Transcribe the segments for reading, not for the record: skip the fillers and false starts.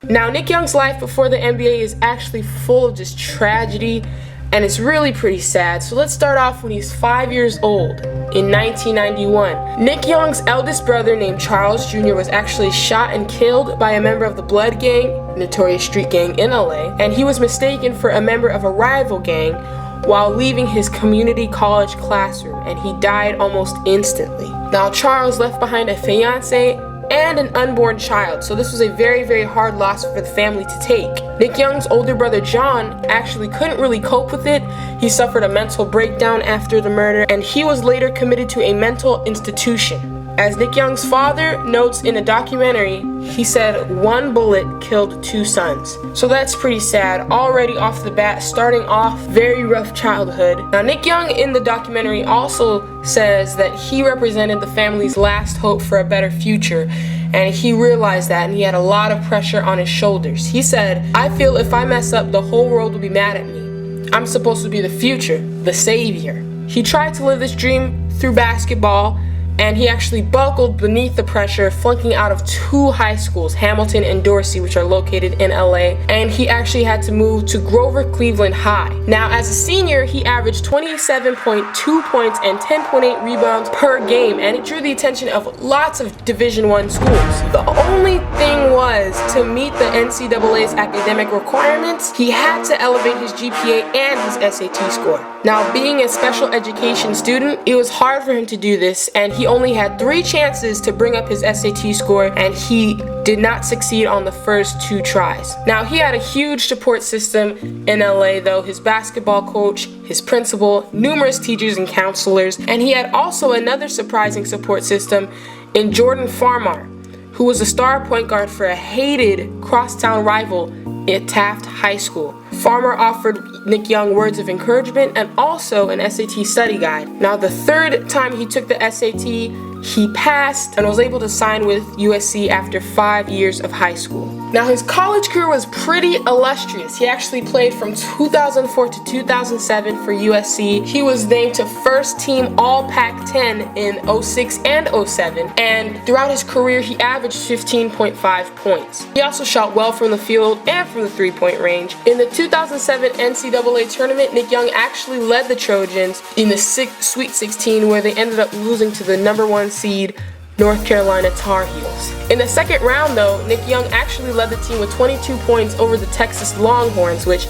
Now, Nick Young's life before the NBA is actually full of just tragedy, and it's really pretty sad. So let's start off when he's 5 years old in 1991. Nick Young's eldest brother named Charles Jr. was actually shot and killed by a member of the Blood Gang, notorious street gang in LA, and he was mistaken for a member of a rival gang while leaving his community college classroom, and he died almost instantly. Now, Charles left behind a fiancée and an unborn child, so this was a very, very hard loss for the family to take. Nick Young's older brother John actually couldn't really cope with it. He suffered a mental breakdown after the murder, and he was later committed to a mental institution. As Nick Young's father notes in a documentary, he said, "One bullet killed 2 sons." So that's pretty sad. Already off the bat, starting off very rough childhood. Now, Nick Young in the documentary also says that he represented the family's last hope for a better future, and he realized that, and he had a lot of pressure on his shoulders. He said, "I feel if I mess up, the whole world will be mad at me. I'm supposed to be the future, the savior." He tried to live this dream through basketball, and he actually buckled beneath the pressure, flunking out of 2 high schools, Hamilton and Dorsey, which are located in LA, and he actually had to move to Grover Cleveland High. Now, as a senior, he averaged 27.2 points and 10.8 rebounds per game, and it drew the attention of lots of Division I schools. The only thing was, to meet the NCAA's academic requirements, he had to elevate his GPA and his SAT score. Now, being a special education student, it was hard for him to do this, and he only had 3 chances to bring up his SAT score, and he did not succeed on the first 2 tries. Now, he had a huge support system in LA, though: his basketball coach, his principal, numerous teachers and counselors, and he had also another surprising support system in Jordan Farmar, who was a star point guard for a hated crosstown rival at Taft High School. Farmer offered Nick Young words of encouragement and also an SAT study guide. Now, the 3rd time he took the SAT, he passed and was able to sign with USC after 5 years of high school. Now, his college career was pretty illustrious. He actually played from 2004 to 2007 for USC. He was named to first team All Pac-10 in 06 and 07, and throughout his career, he averaged 15.5 points. He also shot well from the field and from the 3-point range. In the 2007 NCAA tournament, Nick Young actually led the Trojans in the Sweet 16, where they ended up losing to the number 1 seed North Carolina Tar Heels. In the second round, though, Nick Young actually led the team with 22 points over the Texas Longhorns, which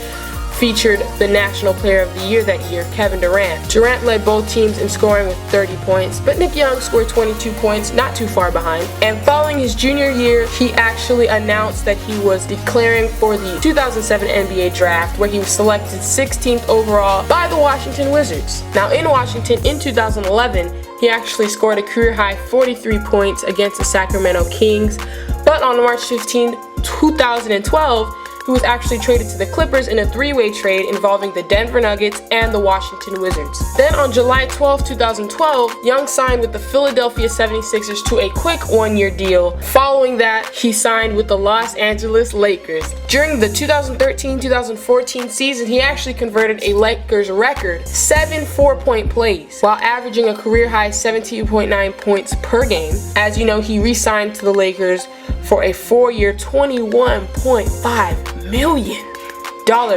featured the National Player of the Year that year, Kevin Durant. Durant led both teams in scoring with 30 points, but Nick Young scored 22 points, not too far behind. And following his junior year, he actually announced that he was declaring for the 2007 NBA draft, where he was selected 16th overall by the Washington Wizards. Now, in Washington in 2011, he actually scored a career-high 43 points against the Sacramento Kings, but on March 15, 2012, he was actually traded to the Clippers in a 3-way trade involving the Denver Nuggets and the Washington Wizards. Then on July 12, 2012, Young signed with the Philadelphia 76ers to a quick 1-year deal. Following that, he signed with the Los Angeles Lakers. During the 2013-2014 season, he actually converted a Lakers record 7 4-point plays, while averaging a career-high 17.9 points per game. As you know, he re-signed to the Lakers for a 4-year, $21.5 million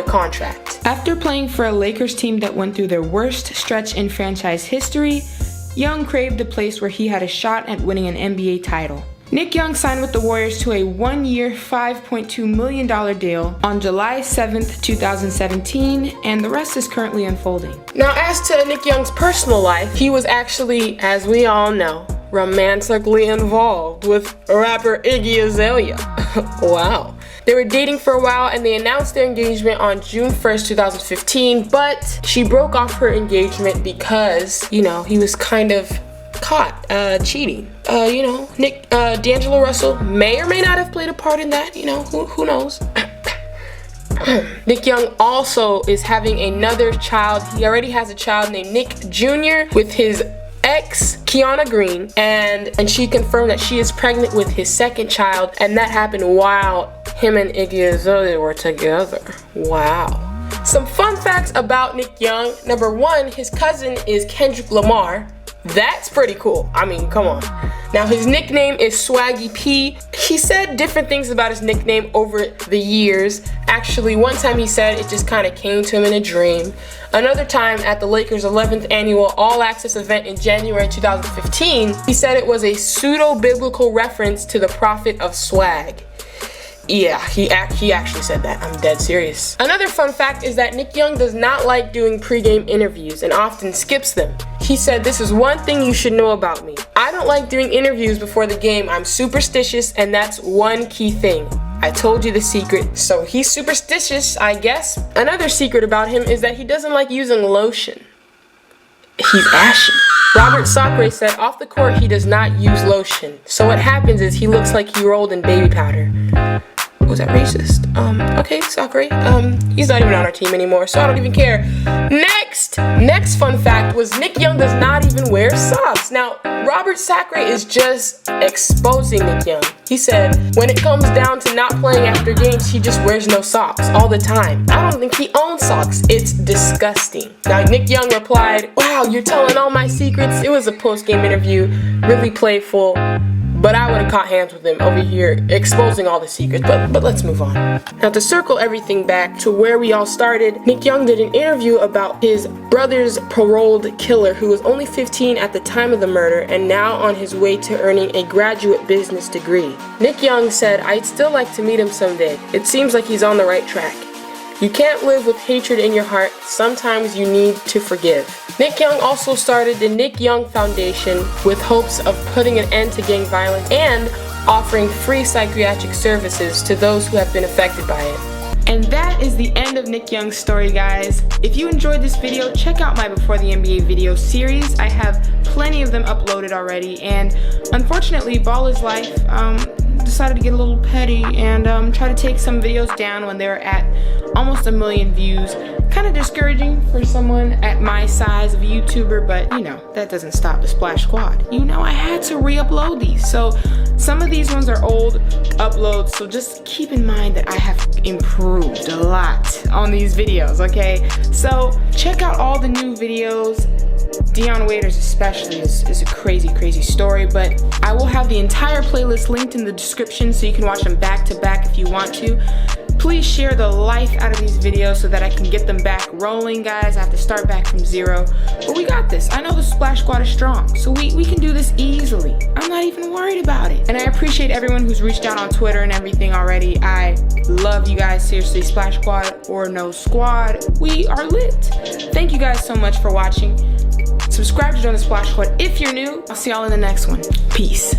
contract. After playing for a Lakers team that went through their worst stretch in franchise history, Young craved a place where he had a shot at winning an NBA title. Nick Young signed with the Warriors to a 1-year, $5.2 million deal on July 7th, 2017, and the rest is currently unfolding. Now, as to Nick Young's personal life, he was actually, as we all know, romantically involved with rapper Iggy Azalea. Wow. They were dating for a while, and they announced their engagement on June 1st, 2015, but she broke off her engagement because, he was kind of caught cheating. D'Angelo Russell may or may not have played a part in that, who knows. Nick Young also is having another child. He already has a child named Nick Jr. with his ex, Kiana Green, and she confirmed that she is pregnant with his second child, and that happened while him and Iggy Azalea were together. Wow. Some fun facts about Nick Young. Number 1, his cousin is Kendrick Lamar. That's pretty cool. I mean, come on. Now, his nickname is Swaggy P. He said different things about his nickname over the years. Actually, one time he said it just kind of came to him in a dream. Another time at the Lakers' 11th annual All-Access event in January 2015, he said it was a pseudo-biblical reference to the prophet of swag. Yeah, he actually said that. I'm dead serious. Another fun fact is that Nick Young does not like doing pregame interviews and often skips them. He said, "This is one thing you should know about me. I don't like doing interviews before the game. I'm superstitious, and that's one key thing. I told you the secret." So he's superstitious, I guess. Another secret about him is that he doesn't like using lotion. He's ashy. Robert Sacre said off the court he does not use lotion. So what happens is he looks like he rolled in baby powder. Was that racist? Okay, Sacre. He's not even on our team anymore, so I don't even care. Next fun fact was Nick Young does not even wear socks. Now, Robert Sacre is just exposing Nick Young. He said, when it comes down to not playing after games, he just wears no socks all the time. I don't think he owns socks. It's disgusting. Now, Nick Young replied, "Wow, you're telling all my secrets." It was a post-game interview, really playful. But I would have caught hands with him over here exposing all the secrets, but let's move on. Now, to circle everything back to where we all started, Nick Young did an interview about his brother's paroled killer who was only 15 at the time of the murder and now on his way to earning a graduate business degree. Nick Young said, "I'd still like to meet him someday. It seems like he's on the right track. You can't live with hatred in your heart. Sometimes you need to forgive." Nick Young also started the Nick Young Foundation with hopes of putting an end to gang violence and offering free psychiatric services to those who have been affected by it. And that is the end of Nick Young's story, guys. If you enjoyed this video, check out my Before the NBA video series. I have plenty of them uploaded already, and unfortunately, Ball is Life decided to get a little petty and try to take some videos down when they're at almost 1 million views. Kind of discouraging for someone at my size of a YouTuber, but you know, that doesn't stop the Splash Squad. You know, I had to re-upload these. So some of these ones are old uploads, so just keep in mind that I have improved a lot on these videos, okay? So check out all the new videos. Dion Waiters especially is a crazy story, but I will have the entire playlist linked in the description so you can watch them back to back if you want to. Please share the life out of these videos so that I can get them back rolling, guys. I have to start back from zero, but we got this. I know the Splash Squad is strong, so we can do this easily. I'm not even worried about it. And I appreciate everyone who's reached out on Twitter and everything already. I love you guys, seriously. Splash Squad or no squad, we are lit. Thank you guys so much for watching. Subscribe to join the Splash Squad if you're new. I'll see y'all in the next one. Peace.